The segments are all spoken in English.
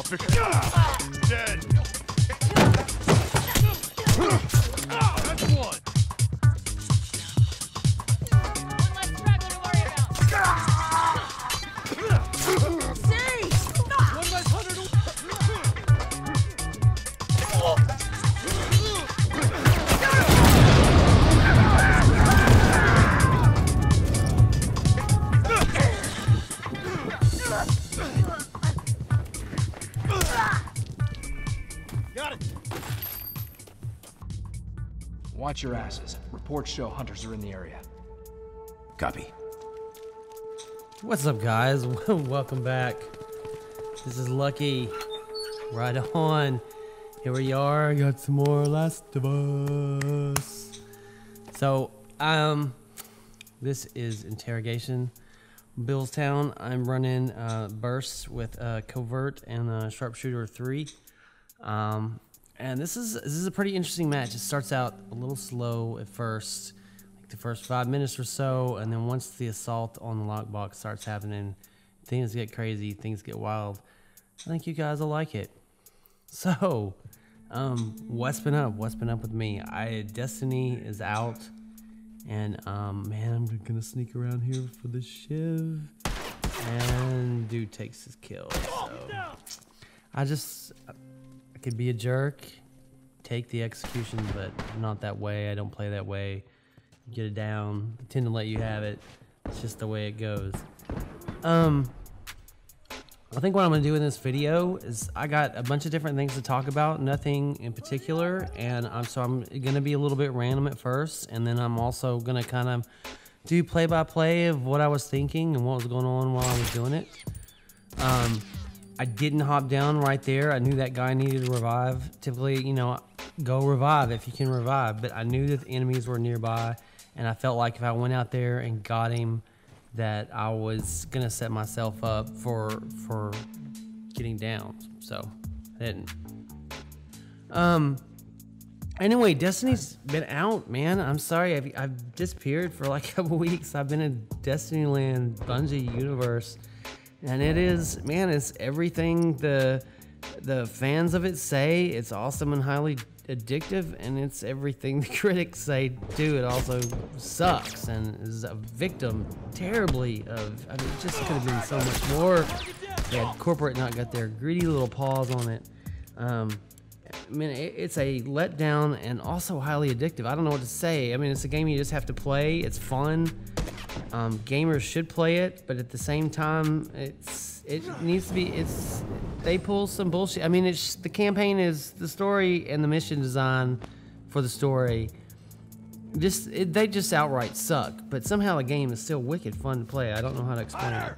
Dead. That's one. One less straggler to worry about. See! One less hunter to... Got it. Watch your asses. Reports show hunters are in the area. Copy. What's up, guys? Welcome back. This is Lucky. Right on. Here we are. Got some more Last of Us. So, this is Interrogation. Billstown. I'm running bursts with Covert and Sharpshooter 3. And this is a pretty interesting match. It starts out a little slow at first, like the first 5 minutes or so, and then once the assault on the lockbox starts happening, things get crazy, things get wild. I think you guys will like it. So, what's been up? What's been up with me? Destiny is out, and man, I'm gonna sneak around here for the shiv, and dude takes his kill. So, I could be a jerk, take the execution, but I'm not that way. I don't play that way. Get it down, I tend to let you have it. It's just the way it goes. I think what I'm gonna do in this video is I got a bunch of different things to talk about, nothing in particular, and I'm gonna be a little bit random at first, and then I'm also gonna kind of do play-by-play of what I was thinking and what was going on while I was doing it. I didn't hop down right there. I knew that guy needed to revive. Typically, you know, go revive if you can revive. But I knew that the enemies were nearby, and I felt like if I went out there and got him, that I was gonna set myself up for getting down. So I didn't. Anyway, Destiny's been out, man. I'm sorry, I've disappeared for like a couple weeks. I've been in Destiny Land, Bungie universe. And it is, man, it's everything the fans of it say. It's awesome and highly addictive, and it's everything the critics say too. It also sucks and is a victim terribly of, I mean, it just could have been so much more. Yeah, corporate not got their greedy little paws on it. I mean, it's a letdown and also highly addictive. I don't know what to say. I mean, it's a game you just have to play. It's fun. Gamers should play it, but at the same time, it needs to be. They pull some bullshit. I mean, the campaign is the story and the mission design for the story. They just outright suck. But somehow the game is still wicked fun to play. I don't know how to explain it.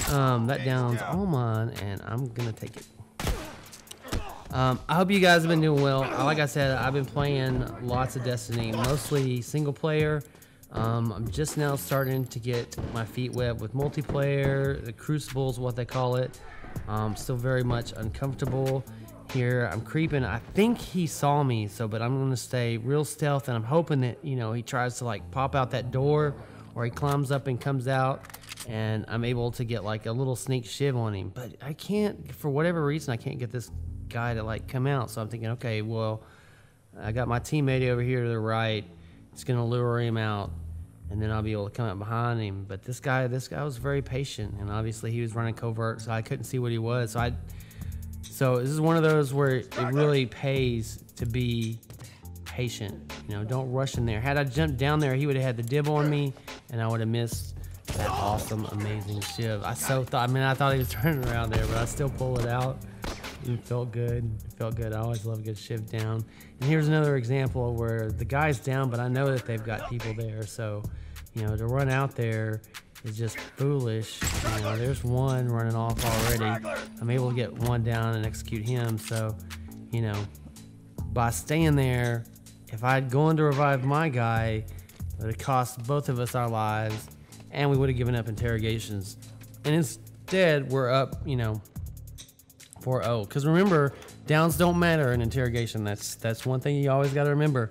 That down's all mine, and I'm gonna take it. I hope you guys have been doing well. Like I said, I've been playing lots of Destiny, mostly single player. I'm just now starting to get my feet wet with multiplayer. The Crucible is what they call it. Still very much uncomfortable here. I'm creeping. I think he saw me, but I'm gonna stay real stealth, and I'm hoping that, you know, he tries to like pop out that door, or he climbs up and comes out, and I'm able to get like a little sneak shiv on him. But I can't, for whatever reason, I can't get this guy to like come out. So I'm thinking, okay, well, I got my teammate over here to the right. It's gonna lure him out, and then I'll be able to come up behind him. But this guy was very patient, and obviously he was running covert, so I couldn't see what he was. So this is one of those where it really pays to be patient. You know, don't rush in there. Had I jumped down there, he would have had the dib on me, and I would have missed that awesome, amazing shiv. I thought he was turning around there, but I still pull it out. It felt good. It felt good. I always love a good shiv down. And here's another example where the guy's down, but I know that they've got people there. So, you know, to run out there is just foolish. You know, there's one running off already. I'm able to get one down and execute him. So, you know, by staying there, if I'd gone to revive my guy, it would have cost both of us our lives, and we would have given up interrogations. And instead, we're up, you know, 4-0. Because remember, downs don't matter in interrogation. That's one thing you always got to remember.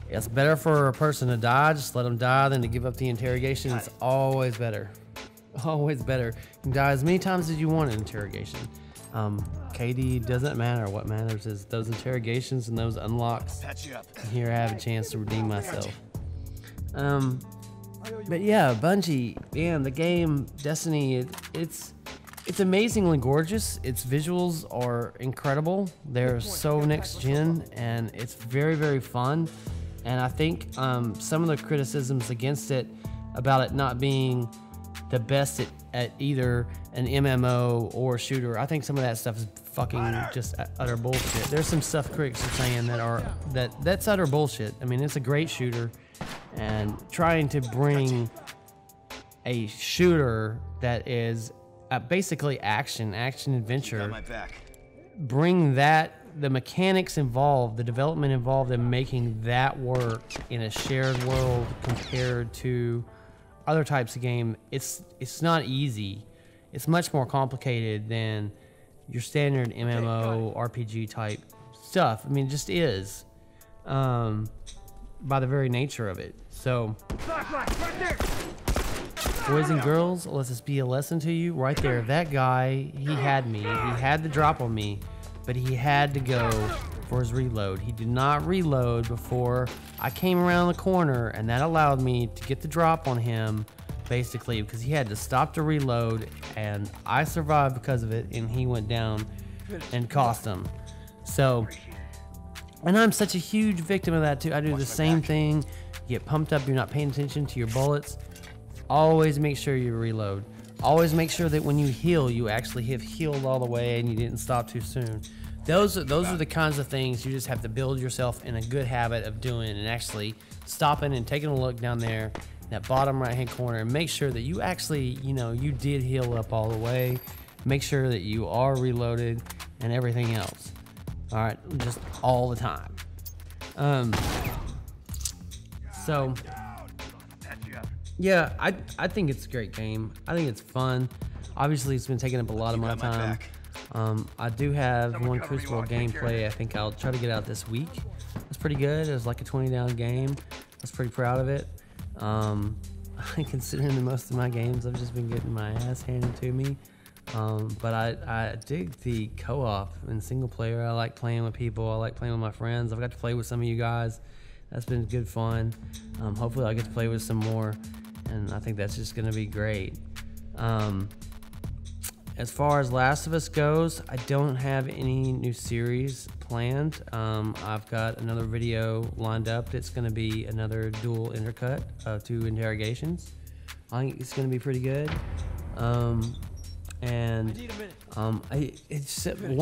It's better for a person to die, just let them die, than to give up the interrogation. It's always better. Always better. You can die as many times as you want in interrogation. KD doesn't matter. What matters is those interrogations and those unlocks. Patch you up. And here I have a chance to redeem myself. But yeah, Bungie, man, the game Destiny, it's amazingly gorgeous. Its visuals are incredible. They're so next gen, and it's very, very fun. And I think some of the criticisms against it about it not being the best at either an MMO or shooter, I think some of that stuff is fucking just utter bullshit. There's some stuff critics are saying that's utter bullshit. I mean, it's a great shooter, and trying to bring a shooter that is basically action adventure, Got my back. bring that, the mechanics involved, the development involved in making that work in a shared world compared to other types of game, it's not easy. It's much more complicated than your standard MMO RPG type stuff. I mean, it just is, by the very nature of it. So, boys and girls, let this be a lesson to you. Right there, that guy, he had me. He had the drop on me, but he had to go for his reload. He did not reload before I came around the corner, and that allowed me to get the drop on him, basically, because he had to stop to reload, and I survived because of it, and he went down and cost him. So, and I'm such a huge victim of that too. I do the same thing. You get pumped up, you're not paying attention to your bullets. Always make sure you reload. Always make sure that when you heal, you actually have healed all the way and you didn't stop too soon. Those are the kinds of things you just have to build yourself in a good habit of doing, and actually stopping and taking a look down there in that bottom right hand corner and make sure that you actually, you did heal up all the way. Make sure that you are reloaded and everything else. All right, just all the time. So yeah, I think it's a great game. I think it's fun. Obviously, it's been taking up a lot of my time. I do have one Crucible gameplay. I think I'll try to get out this week. It's pretty good. It was like a 20-down game. I was pretty proud of it. Considering that most of my games, I've just been getting my ass handed to me. But I dig the co-op and single player. I like playing with people. I like playing with my friends. I've got to play with some of you guys. That's been good fun. Hopefully I'll get to play with some more, and I think that's just going to be great. As far as Last of Us goes, I don't have any new series planned. I've got another video lined up that's going to be another dual intercut of 2 interrogations. I think it's going to be pretty good. One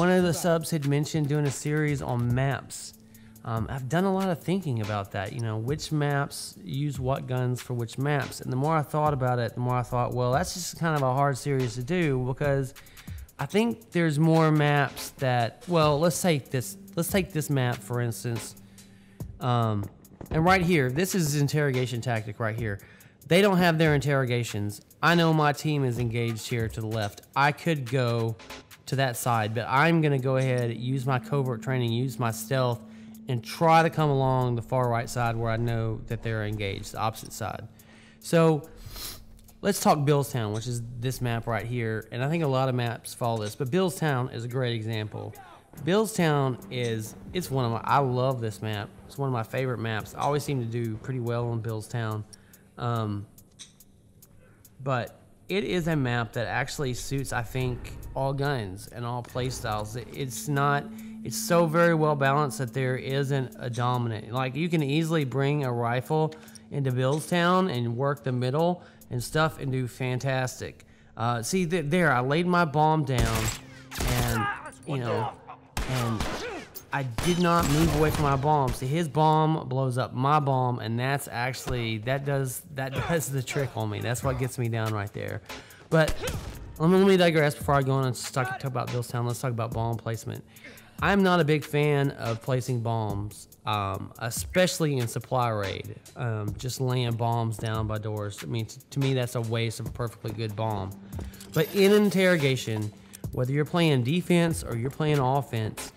of the subs had mentioned doing a series on maps. I've done a lot of thinking about that, which maps use what guns for which maps. And the more I thought about it, the more I thought, well, that's just kind of a hard series to do, because I think there's more maps that, well, let's take this map, for instance. And right here, this is interrogation tactic right here. They don't have their interrogations. I know my team is engaged here to the left. I could go to that side, but I'm going to go ahead, use my covert training, use my stealth, and try to come along the far right side where I know that they're engaged, the opposite side. So let's talk Billstown, which is this map right here. And I think a lot of maps follow this, but Billstown is a great example. Billstown I love this map. It's one of my favorite maps. I always seem to do pretty well on Billstown. But it is a map that actually suits, I think, all guns and all play styles. It's so very well balanced that there isn't a dominant. Like, you can easily bring a rifle into Billstown and work the middle and stuff and do fantastic. See, there, I laid my bomb down, and, and I did not move away from my bomb. See, his bomb blows up my bomb, and that's actually, that does the trick on me. That's what gets me down right there. But let me digress before I go on and talk about Billstown. Let's talk about bomb placement. I'm not a big fan of placing bombs, especially in supply raid. Just laying bombs down by doors. I mean, to me, that's a waste of a perfectly good bomb. But in interrogation, whether you're playing defense or you're playing offense,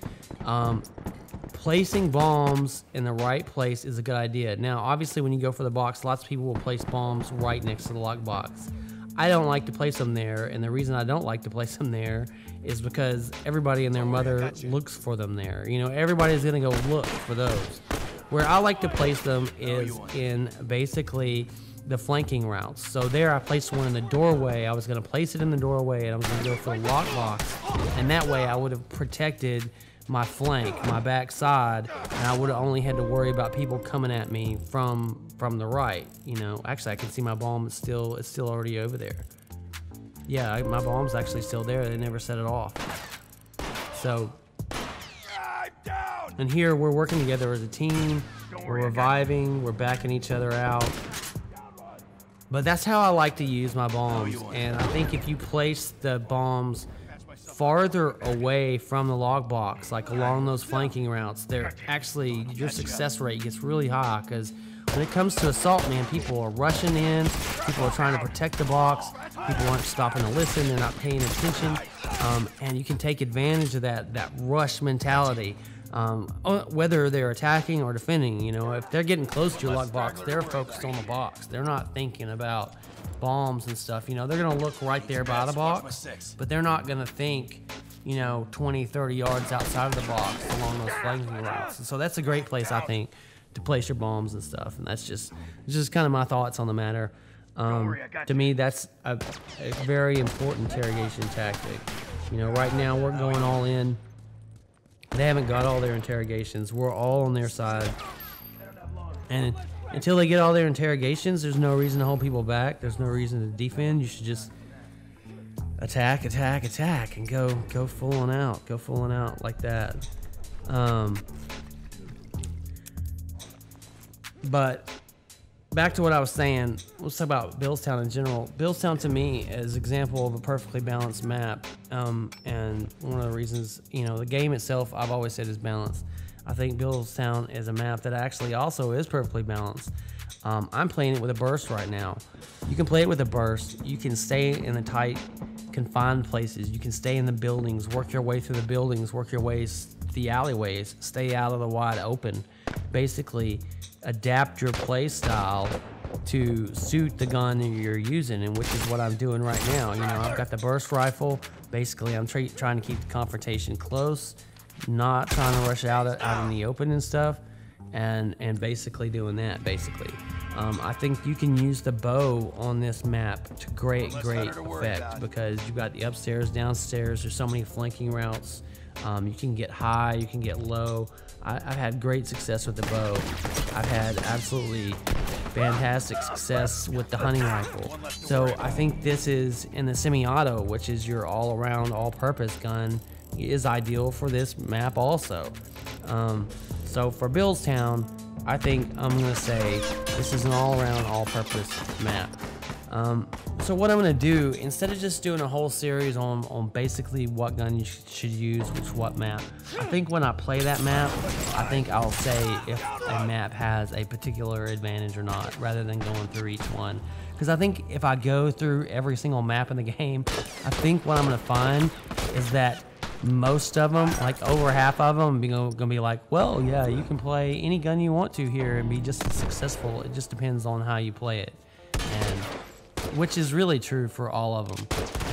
placing bombs in the right place is a good idea. Now, obviously, when you go for the box, lots of people will place bombs right next to the lockbox. I don't like to place them there, and the reason I don't like to place them there is because everybody and their mother looks for them there. You know, everybody's gonna go look for those. Where I like to place them is in basically the flanking routes. So there I placed one in the doorway. I was gonna place it in the doorway, and I was gonna go for a lockbox, and that way I would have protected my flank, my back side, and I would have only had to worry about people coming at me from the right. You know, actually I can see my bomb is still already over there. Yeah, my bomb's actually still there. They never set it off. So, and here we're working together as a team. We're reviving. We're backing each other out. But that's how I like to use my bombs. And I think if you place the bombs farther away from the log box, like along those flanking routes, they're actually, your success rate gets really high, because when it comes to assault, man, people are rushing in, people are trying to protect the box, people aren't stopping to listen, they're not paying attention, and you can take advantage of that rush mentality, whether they're attacking or defending. You know, if they're getting close to your log box, they're focused on the box, they're not thinking about bombs and stuff. You know, they're gonna look right there by the box, but they're not gonna think, you know, 20, 30 yards outside of the box along those flanking routes. And so that's a great place, I think, to place your bombs and stuff. And that's just kind of my thoughts on the matter. To me, that's a very important interrogation tactic. You know, right now we're going all in. They haven't got all their interrogations. We're all on their side. And until they get all their interrogations, there's no reason to hold people back. There's no reason to defend. You should just attack, attack, attack, and go full on out. Go full on out like that. But back to what I was saying, let's talk about Billstown in general. Billstown to me is an example of a perfectly balanced map. And one of the reasons, you know, the game itself, I've always said, is balanced. I think Billstown is a map that actually also is perfectly balanced. I'm playing it with a burst right now. You can play it with a burst. You can stay in the tight, confined places. You can stay in the buildings, work your way through the buildings, work your ways through the alleyways, stay out of the wide open. Basically, adapt your play style to suit the gun you're using, and which is what I'm doing right now. You know, I've got the burst rifle. Basically, I'm trying to keep the confrontation close, not trying to rush out in the open and stuff, and basically doing that. Basically, I think you can use the bow on this map to great effect, because you got the upstairs, downstairs. There's so many flanking routes. You can get high, you can get low. I've had great success with the bow. I've had absolutely fantastic success with the hunting rifle. So I think this is, in the semi-auto, which is your all-around, all-purpose gun, is ideal for this map also. So for Billstown, I think I'm gonna say this is an all-around, all-purpose map. So what I'm gonna do, instead of just doing a whole series on basically what gun you should use, what map, I think when I play that map, I think I'll say if a map has a particular advantage or not, rather than going through each one. Because I think if I go through every single map in the game, I think what I'm gonna find is that most of them, like over half of them, are gonna be like, well, yeah, you can play any gun you want to here and be just as successful. It just depends on how you play it, and which is really true for all of them.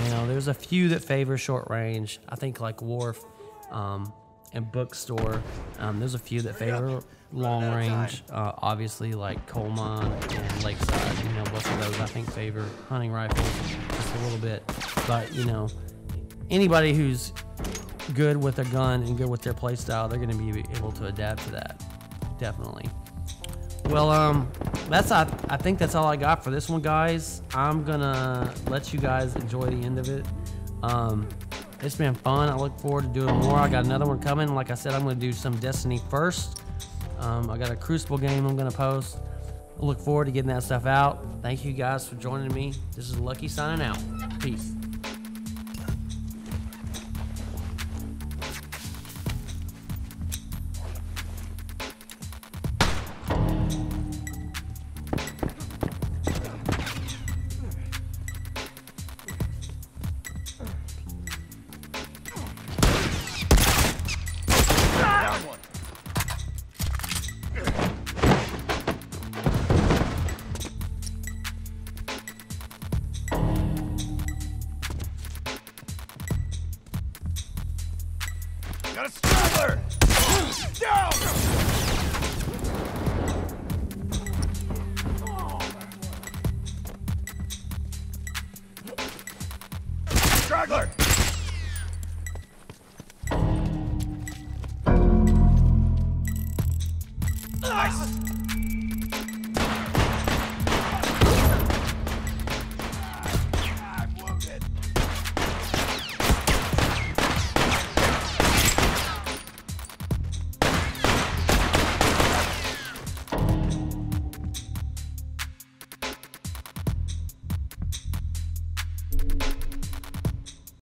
You know, there's a few that favor short range. I think like Wharf and Bookstore. There's a few that favor long range. Obviously, like Coal Mine and Lakeside. You know, both of those I think favor hunting rifles just a little bit. But you know, anybody who's good with their gun and good with their play style, they're going to be able to adapt to that. Definitely. Well, I think that's all I got for this one, guys. I'm gonna let you guys enjoy the end of it. It's been fun. I look forward to doing more. I got another one coming. Like I said, I'm gonna do some Destiny first. I got a Crucible game I'm gonna post. I look forward to getting that stuff out. Thank you guys for joining me. This is Lucky signing out. Peace. Got a straggler! Down! Straggler!